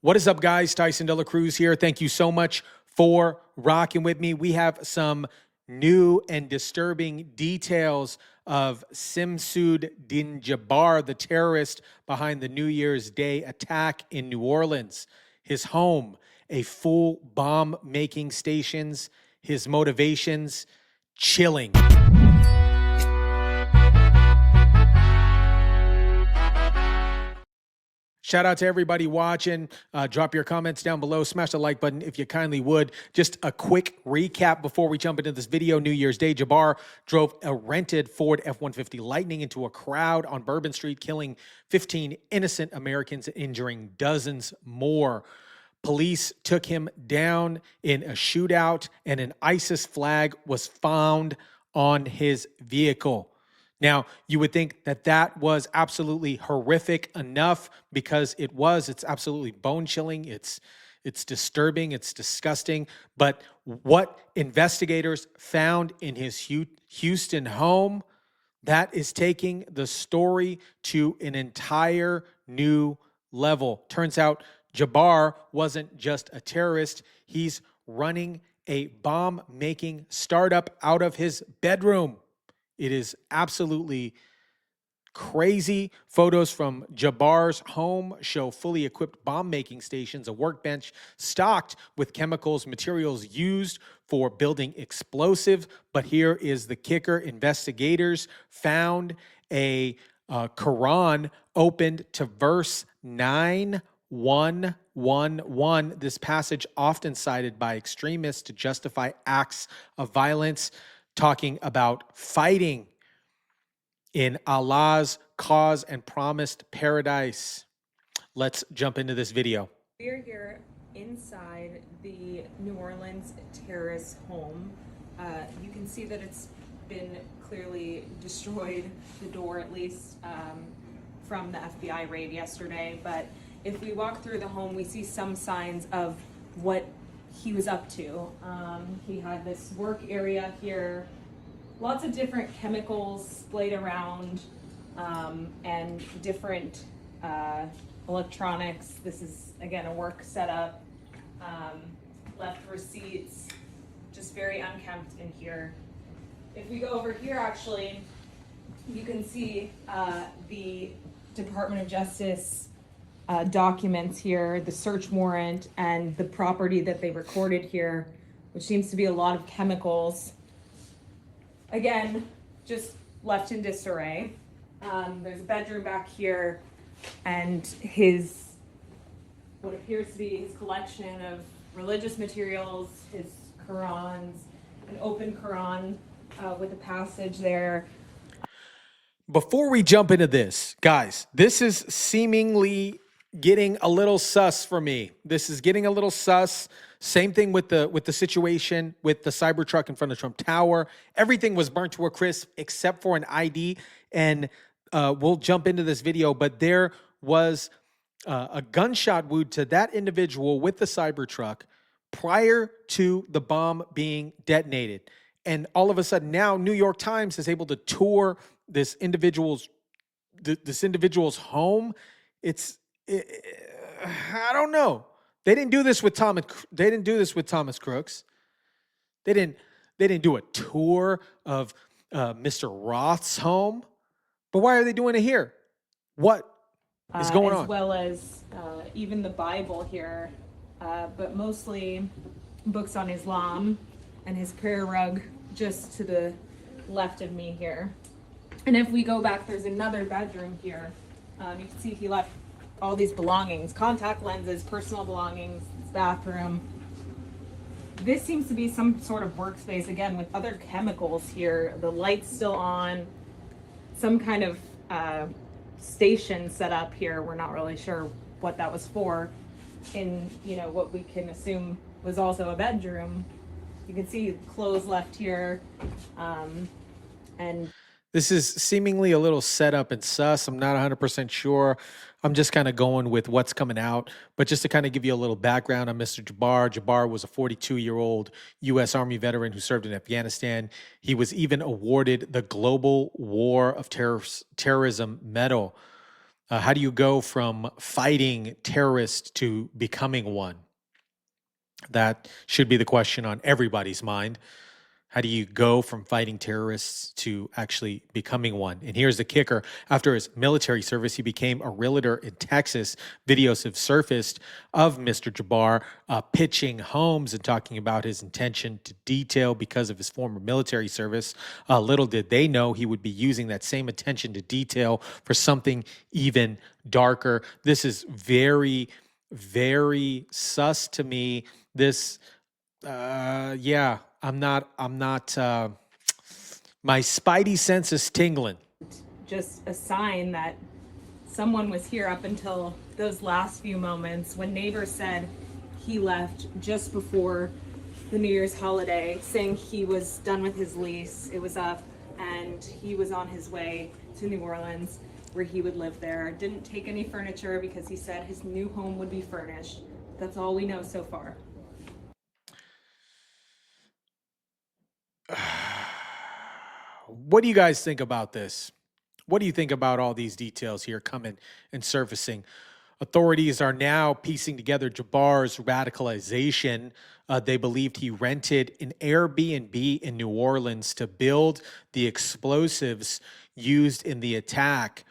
What is up, guys? TYSON DELACRUZ here. Thank you so much for rocking with me. We have some new and disturbing details of Simsud Din Jabar, the terrorist behind the New Year's Day attack in New Orleans. His home, a full bomb-making stations, his motivations, chilling. Shout out to everybody watching. Drop your comments down below. Smash the like button if you kindly would. Just a quick recap before we jump into this video. New Year's Day, Jabar drove a rented Ford F-150 Lightning into a crowd on Bourbon Street, killing 15 innocent Americans and injuring dozens more. Police took him down in a shootout, and an ISIS flag was found on his vehicle. Now, you would think that that was absolutely horrific enough because it was. It's absolutely bone-chilling. It's disturbing. It's disgusting. But what investigators found in his Houston home, that is taking the story to an entire new level. Turns out Jabar wasn't just a terrorist. He's running a bomb-making startup out of his bedroom. It is absolutely crazy. Photos from Jabar's home show fully equipped bomb-making stations, a workbench stocked with chemicals, materials used for building explosive. But here is the kicker. Investigators found a Quran opened to verse 9111. This passage often cited by extremists to justify acts of violence, talking about fighting in Allah's cause and promised paradise. Let's jump into this video. We're here inside the New Orleans terrorist home. You can see that it's been clearly destroyed, the door at least, from the FBI raid yesterday. But if we walk through the home, we see some signs of what he was up to. He had this work area here, lots of different chemicals splayed around, and different electronics. This is, again, a work setup. Left receipts, just very unkempt in here. If we go over here, actually, you can see the Department of Justice documents here, the search warrant, and the property that they recorded here, which seems to be a lot of chemicals. Again, just left in disarray. There's a bedroom back here, and what appears to be his collection of religious materials, his Qurans, an open Quran with a passage there. Before we jump into this, guys, this is seemingly getting a little sus for me. This is getting a little sus. Same thing with the situation with the Cybertruck in front of Trump Tower. Everything was burnt to a crisp except for an ID. And we'll jump into this video, but there was a gunshot wound to that individual with the Cybertruck prior to the bomb being detonated. And all of a sudden now New York Times is able to tour this individual's home. I don't know. They didn't do this with Thomas. They didn't do this with Thomas Crooks. They didn't do a tour of Mr. Roth's home. But why are they doing it here? What is going on? As well as even the Bible here, but mostly books on Islam, and his prayer rug just to the left of me here. And if we go back, there's another bedroom here. You can see he left all these belongings, contact lenses, personal belongings, his bathroom. This seems to be some sort of workspace, again, with other chemicals here. The light's still on, some kind of station set up here. We're not really sure what that was for. In, what we can assume was also a bedroom. You can see clothes left here, and this is seemingly a little set up and sus. I'm not 100% sure. I'm just kind of going with what's coming out. But just to kind of give you a little background on Mr. Jabar. Jabar was a 42-year-old U.S. Army veteran who served in Afghanistan. He was even awarded the Global War of Terrorism Medal. How do you go from fighting terrorists to becoming one? That should be the question on everybody's mind. How do you go from fighting terrorists to actually becoming one? And here's the kicker. After his military service, he became a realtor in Texas. Videos have surfaced of Mr. Jabar pitching homes and talking about his intention to detail because of his former military service. Little did they know he would be using that same attention to detail for something even darker. This is very, very sus to me. This yeah, I'm not, my spidey sense is tingling. Just a sign that someone was here up until those last few moments when neighbors said he left just before the New Year's holiday, saying he was done with his lease, it was up, and he was on his way to New Orleans where he would live there. Didn't take any furniture because he said his new home would be furnished. That's all we know so far. What do you guys think about this? What do you think about all these details here coming and surfacing? Authorities are now piecing together Jabar's radicalization. They believed he rented an Airbnb in New Orleans to build the explosives used in the attack.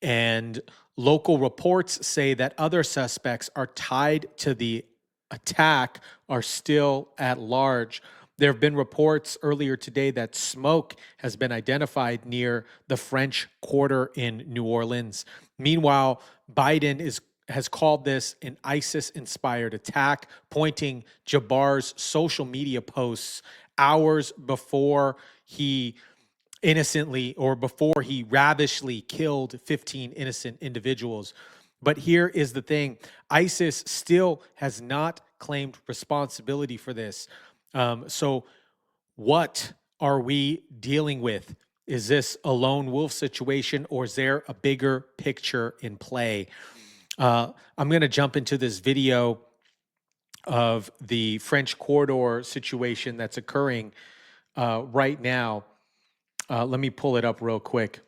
And local reports say that other suspects are tied to the attack are still at large. There have been reports earlier today that smoke has been identified near the French Quarter in New Orleans. Meanwhile, Biden has called this an ISIS-inspired attack, pointing Jabar's social media posts hours before he innocently or before he ravishly killed 15 innocent individuals. But here is the thing. ISIS still has not claimed responsibility for this. So what are we dealing with? Is this a lone wolf situation, or is there a bigger picture in play? I'm going to jump into this video of the French Corridor situation that's occurring right now. Let me pull it up real quick.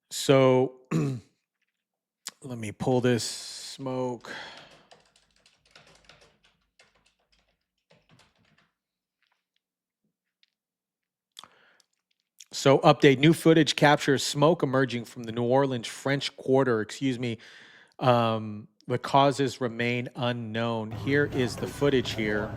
So let me pull this smoke. So update, new footage captures smoke emerging from the New Orleans French Quarter, the causes remain unknown. Here is the footage here.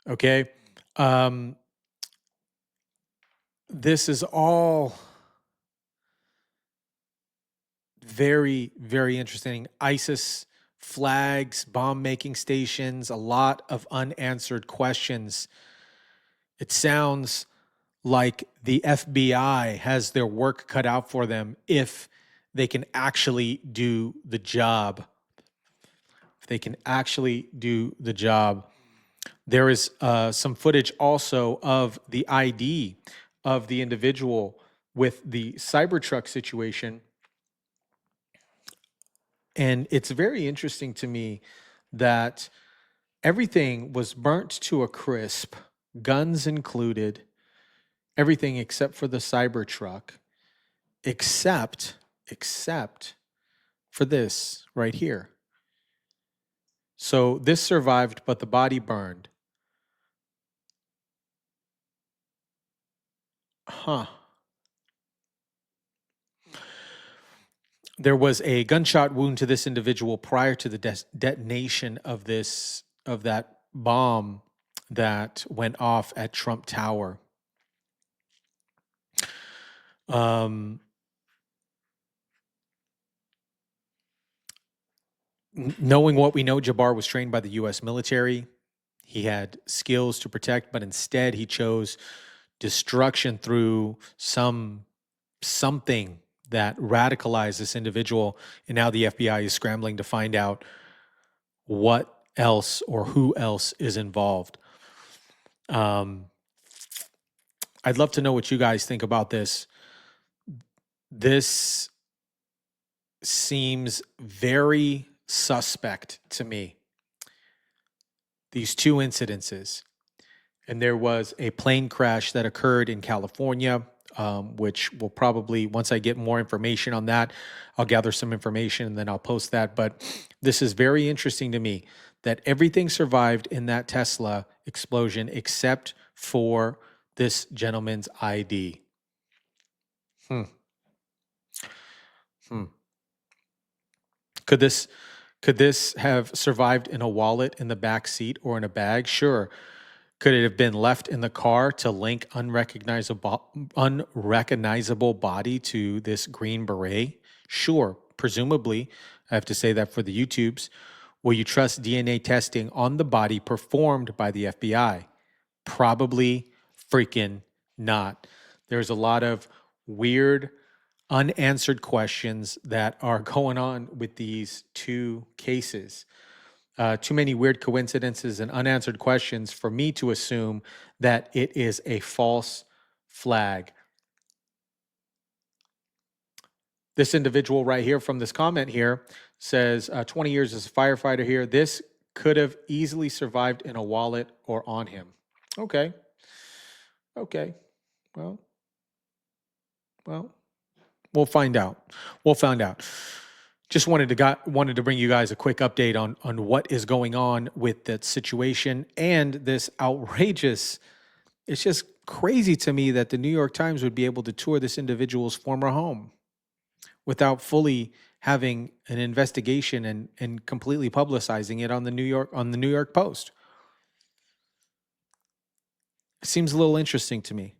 Okay. This is all very, very interesting. ISIS flags, bomb making stations, a lot of unanswered questions. It sounds like the FBI has their work cut out for them if they can actually do the job. If they can actually do the job. There is some footage also of the ID of the individual with the Cybertruck situation. And it's very interesting to me that everything was burnt to a crisp, guns included, everything except for the Cybertruck, except for this right here. So this survived, but the body burned. Huh. There was a gunshot wound to this individual prior to the detonation of that bomb that went off at Trump Tower. Knowing what we know, Jabar was trained by the U.S. military. He had skills to protect, but instead he chose destruction through something that radicalized this individual, and now the FBI is scrambling to find out what else or who else is involved. I'd love to know what you guys think about this. This seems very suspect to me. These two incidences. And there was a plane crash that occurred in California, which will probably, once I get more information on that, I'll gather some information and then I'll post that. But this is very interesting to me that everything survived in that Tesla explosion except for this gentleman's ID. Could this have survived in a wallet in the back seat or in a bag? Sure. Could it have been left in the car to link unrecognizable body to this green beret? Sure, presumably. I have to say that for the YouTubes. Will you trust DNA testing on the body performed by the FBI? Probably freaking not. There's a lot of weird, unanswered questions that are going on with these two cases. Too many weird coincidences and unanswered questions for me to assume that it is a false flag. This individual right here from this comment here says, 20 years as a firefighter here. This could have easily survived in a wallet or on him. Okay. Well, we'll find out. Just wanted to bring you guys a quick update on what is going on with that situation and this outrageous. It's just crazy to me that the New York Times would be able to tour this individual's former home without fully having an investigation and completely publicizing it on the New York Post. It seems a little interesting to me.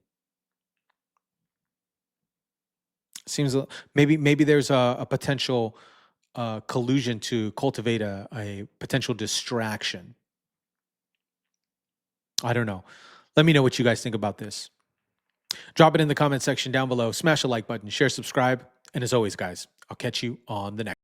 Seems maybe there's a potential collusion to cultivate a potential distraction. I don't know. Let me know what you guys think about this. Drop it in the comment section down below. Smash the like button, share, subscribe. And as always, guys, I'll catch you on the next.